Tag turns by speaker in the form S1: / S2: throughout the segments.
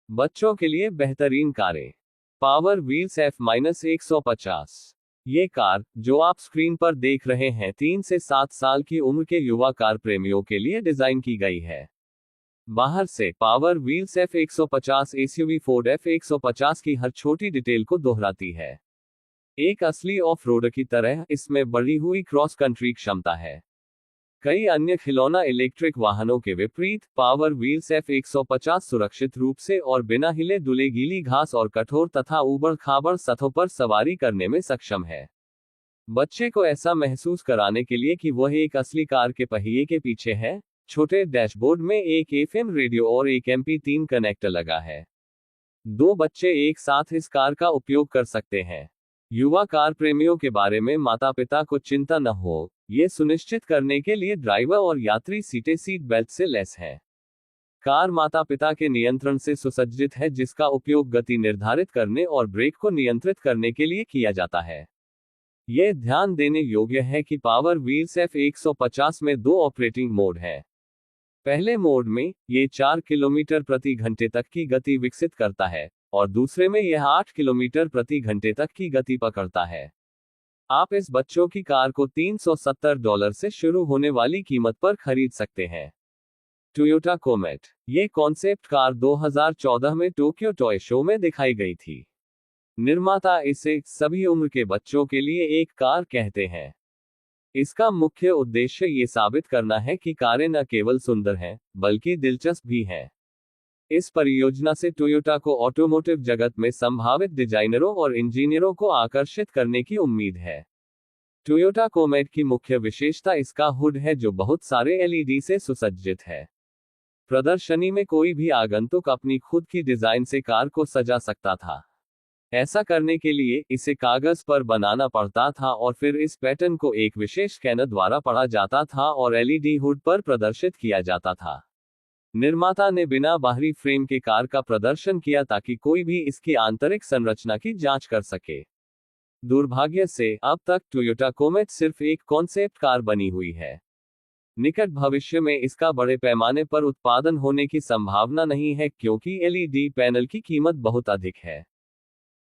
S1: बच्चों के लिए बेहतरीन कारें। Power wheels F-150। ये कार, जो आप स्क्रीन पर देख रहे हैं, 3 से 7 साल की उम्र के युवा कार प्रेमियों के लिए डिजाइन की गई है। बाहर से power wheels F-150 SUV Ford F-150 की हर छोटी डिटेल को दोहराती है। एक असली ऑफ रोडर की तरह इसमें बढ़ी हुई क्रॉस कंट्री क्षमता है। कई अन्य खिलौना इलेक्ट्रिक वाहनों के विपरीत, पावर व्हील्स F-150 सुरक्षित रूप से और बिना हिले डुले गीली घास और कठोर तथा ऊबड़ खाबड़ सतहों पर सवारी करने में सक्षम है। बच्चे को ऐसा महसूस कराने के लिए कि वह एक असली कार के पहिए के पीछे है, छोटे डैशबोर्ड में एक FM रेडियो और एक MP3 कनेक्टर लगा है। 2 बच्चे एक साथ इस कार का उपयोग कर सकते हैं। युवा कार प्रेमियों के बारे में माता पिता को चिंता न हो, ये सुनिश्चित करने के लिए ड्राइवर और यात्री सीटें सीट बेल्ट से लैस हैं। कार माता पिता के नियंत्रण से सुसज्जित है, जिसका उपयोग गति निर्धारित करने और ब्रेक को नियंत्रित करने के लिए किया जाता है। यह ध्यान देने योग्य है कि पावर व्हील्स F-150 में 2 ऑपरेटिंग मोड हैं। पहले मोड में ये 4 किलोमीटर प्रति घंटे तक की गति विकसित करता है और दूसरे में यह 8 किलोमीटर प्रति घंटे तक की गति पकड़ता है। आप इस बच्चों की कार को $370 से शुरू होने वाली कीमत पर खरीद सकते हैं। Toyota comet. ये कॉन्सेप्ट कार 2014 में टोक्यो टॉय शो में दिखाई गई थी। निर्माता इसे सभी उम्र के बच्चों के लिए एक कार कहते हैं। इसका मुख्य उद्देश्य ये साबित करना है कि कारें न केवल सुंदर हैं, बल्कि दिलचस्प भी हैं। इस परियोजना से टोयोटा को ऑटोमोटिव जगत में संभावित डिजाइनरों और इंजीनियरों को आकर्षित करने की उम्मीद है। टोयोटा कोमेट की मुख्य विशेषता इसका हुड है, जो बहुत सारे LED से सुसज्जित है। प्रदर्शनी में कोई भी आगंतुक अपनी खुद की डिजाइन से कार को सजा सकता था। ऐसा करने के लिए इसे कागज पर बनाना पड़ता था और फिर इस पैटर्न को एक विशेष स्कैनर द्वारा पढ़ा जाता था और LED हुड पर प्रदर्शित किया जाता था। निर्माता ने बिना बाहरी फ्रेम के कार का प्रदर्शन किया ताकि कोई भी इसकी आंतरिक संरचना की जांच कर सके। दुर्भाग्य से अब तक टोयोटा कोमेट सिर्फ एक कॉन्सेप्ट कार बनी हुई है। निकट भविष्य में इसका बड़े पैमाने पर उत्पादन होने की संभावना नहीं है, क्योंकि LED पैनल की कीमत बहुत अधिक है।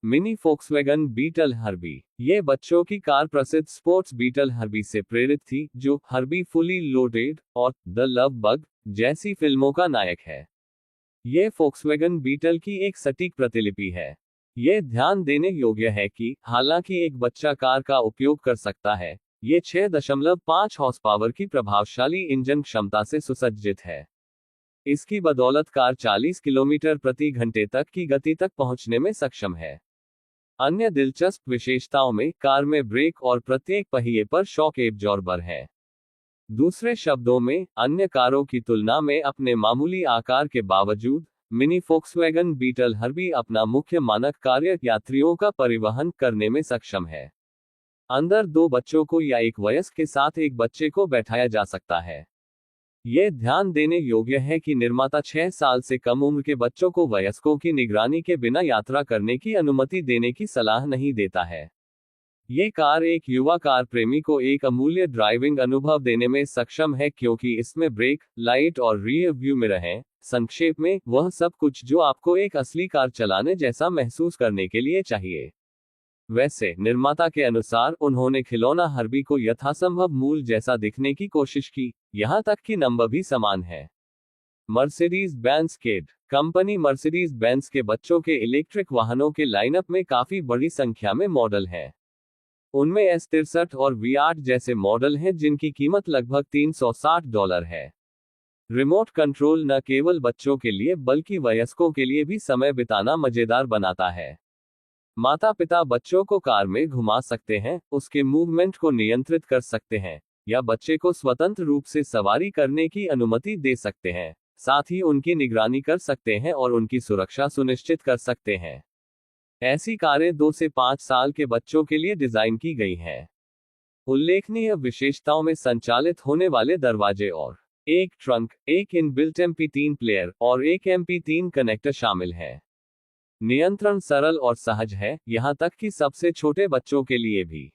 S1: Mini Volkswagen Beetle Herbie. ये बच्चों की कार प्रसिद्ध स्पोर्ट्स बीटल हर्बी से प्रेरित थी, जो हर्बी फुली लोडेड और द लव बग जैसी फिल्मों का नायक है। ये फोक्सवैगन बीटल की एक सटीक प्रतिलिपि है। ये ध्यान देने योग्य है कि हालांकि एक बच्चा कार का उपयोग कर सकता है, ये 6.5 हॉर्स की प्रभावशाली इंजन क्षमता से सुसज्जित है। इसकी बदौलत कार 40 किलोमीटर प्रति घंटे तक की गति तक पहुंचने में सक्षम है। अन्य दिलचस्प विशेषताओं में कार में ब्रेक और प्रत्येक पहिए पर शॉक एब्जॉर्बर है। दूसरे शब्दों में, अन्य कारों की तुलना में अपने मामूली आकार के बावजूद, मिनी फोक्सवैगन बीटल हर्बी अपना मुख्य मानक कार्य यात्रियों का परिवहन करने में सक्षम है। अंदर 2 बच्चों को या एक वयस्क के साथ एक बच्चे को बैठाया जा सकता है। यह ध्यान देने योग्य है कि निर्माता 6 साल से कम उम्र के बच्चों को वयस्कों की निगरानी के बिना यात्रा करने की अनुमति देने की सलाह नहीं देता है। ये कार एक युवा कार प्रेमी को एक अमूल्य ड्राइविंग अनुभव देने में सक्षम है, क्योंकि इसमें ब्रेक, लाइट और रियर व्यू मिरर हैं। संक्षेप में, वह सब कुछ जो आपको एक असली कार चलाने जैसा महसूस करने के लिए चाहिए। वैसे, निर्माता के अनुसार उन्होंने खिलौना हर्बी को यथासंभव मूल जैसा दिखने की कोशिश की, यहां तक कि नंबर भी समान है। Mercedes Benz kid. Company Mercedes Benz के बच्चों के इलेक्ट्रिक वाहनों के लाइनअप में काफी बड़ी संख्या में मॉडल हैं। उनमें S63 और V8 जैसे मॉडल हैं, जिनकी कीमत लगभग $360 है। रिमोट कंट्रोल न केवल बच्चों के लिए बल्कि वयस्कों के लिए भी समय बिताना मजेदार बनाता है। माता पिता बच्चों को कार में घुमा सकते हैं, उसके मूवमेंट को नियंत्रित कर सकते हैं, या बच्चे को स्वतंत्र रूप से सवारी करने की अनुमति दे सकते हैं। साथ ही उनकी निगरानी कर सकते हैं और उनकी सुरक्षा सुनिश्चित कर सकते हैं। ऐसी कारें 2 से 5 साल के बच्चों के लिए डिजाइन की गई हैं। उल्लेखनीय विशेषताओं में संचालित होने वाले दरवाजे और एक ट्रंक, एक इनबिल्ट MP3 प्लेयर और एक MP3 कनेक्टर शामिल है। नियंत्रण सरल और सहज है, यहां तक कि सबसे छोटे बच्चों के लिए भी।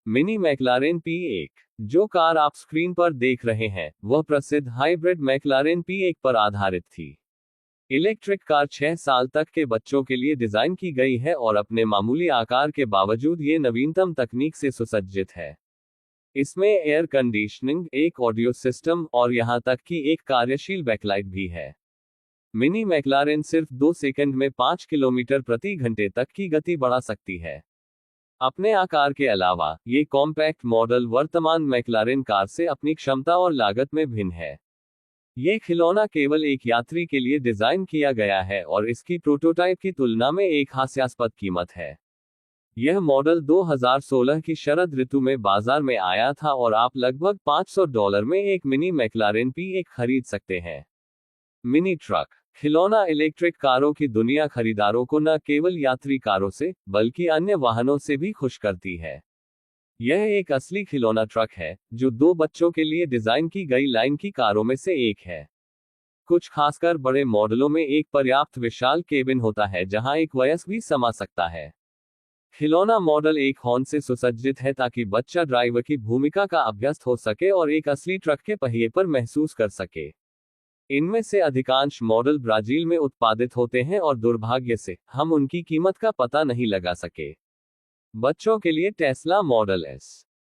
S1: Mini McLaren P1। जो कार आप स्क्रीन पर देख रहे हैं, वह प्रसिद्ध हाइब्रिड मैक्लारेन P1 पर आधारित थी। इलेक्ट्रिक कार 6 साल तक के बच्चों के लिए डिजाइन की गई है और अपने मामूली आकार के बावजूद ये नवीनतम तकनीक से सुसज्जित है। इसमें एयर कंडीशनिंग, एक ऑडियो सिस्टम और यहां तक कि एक कार्यशील बैकलाइट भी है। मिनी मैक्लारेन सिर्फ 2 सेकंड में 5 किलोमीटर प्रति घंटे तक की गति बढ़ा सकती है। अपने आकार के अलावा ये कॉम्पैक्ट मॉडल वर्तमान मैक्लारेन कार से अपनी क्षमता और लागत में भिन्न है। ये खिलौना केवल एक यात्री के लिए डिजाइन किया गया है और इसकी प्रोटोटाइप की तुलना में एक हास्यास्पद कीमत है। यह मॉडल 2016 की शरद ऋतु में बाजार में आया था और आप लगभग $500 में एक मिनी मैक्लारेन P1 खरीद सकते हैं। मिनी ट्रक खिलौना इलेक्ट्रिक कारों की दुनिया खरीदारों को न केवल यात्री कारों से बल्कि अन्य वाहनों से भी खुश करती है। यह एक असली खिलौना ट्रक है जो 2 बच्चों के लिए डिजाइन की गई लाइन की कारों में से एक है। कुछ खासकर बड़े मॉडलों में एक पर्याप्त विशाल केबिन होता है जहां एक वयस्क भी समा सकता है। खिलौना मॉडल एक हॉर्न से सुसज्जित है ताकि बच्चा ड्राइवर की भूमिका का अभ्यस्त हो सके और एक असली ट्रक के पहिए पर महसूस कर सके। इनमें से अधिकांश मॉडल ब्राजील में उत्पादित होते हैं और दुर्भाग्य से हम उनकी कीमत का पता नहीं लगा सके। बच्चों के लिए टेस्ला मॉडल एस।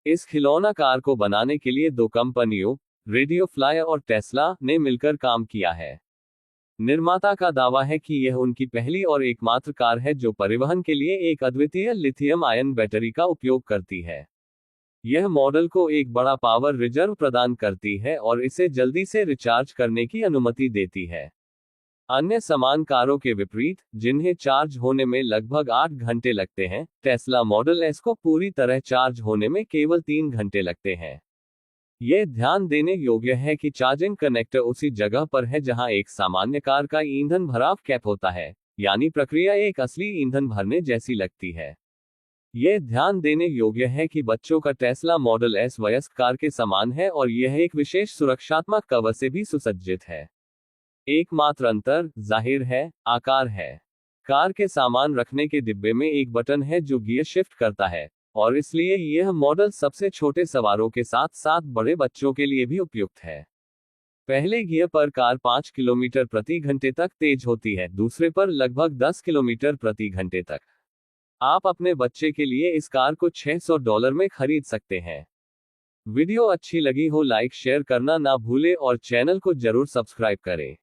S1: इस खिलौना कार को बनाने के लिए 2 कंपनियों, रेडियो फ्लाई और टेस्ला, ने मिलकर काम किया है। निर्माता का दावा है कि यह उनकी पहली और एकमात्र कार है जो परिवहन के लिए एक अद्वितीय लिथियम आयन बैटरी का उपयोग करती है। यह मॉडल को एक बड़ा पावर रिजर्व प्रदान करती है और इसे जल्दी से रिचार्ज करने की अनुमति देती है। अन्य समान कारों के विपरीत, जिन्हें चार्ज होने में लगभग 8 घंटे लगते हैं, टेस्ला मॉडल एस को पूरी तरह चार्ज होने में केवल 3 घंटे लगते हैं। यह ध्यान देने योग्य है कि चार्जिंग कनेक्टर उसी जगह पर है जहां एक सामान्य कार का ईंधन भराव कैप होता है, यानी प्रक्रिया एक असली ईंधन भरने जैसी लगती है। यह ध्यान देने योग्य है कि बच्चों का टेस्ला मॉडल एस वयस्क कार के समान है और यह एक विशेष सुरक्षात्मक कवर से भी सुसज्जित है। एकमात्र अंतर, जाहिर है, आकार है। कार के सामान रखने के डिब्बे में एक बटन है जो गियर शिफ्ट करता है, और इसलिए यह मॉडल सबसे छोटे सवारों के साथ साथ बड़े बच्चों के लिए भी उपयुक्त है। पहले गियर पर कार 5 किलोमीटर प्रति घंटे तक तेज होती है, दूसरे पर लगभग 10 किलोमीटर प्रति घंटे तक। आप अपने बच्चे के लिए इस कार को $600 में खरीद सकते हैं। वीडियो अच्छी लगी हो लाइक शेयर करना ना भूले और चैनल को जरूर सब्सक्राइब करें।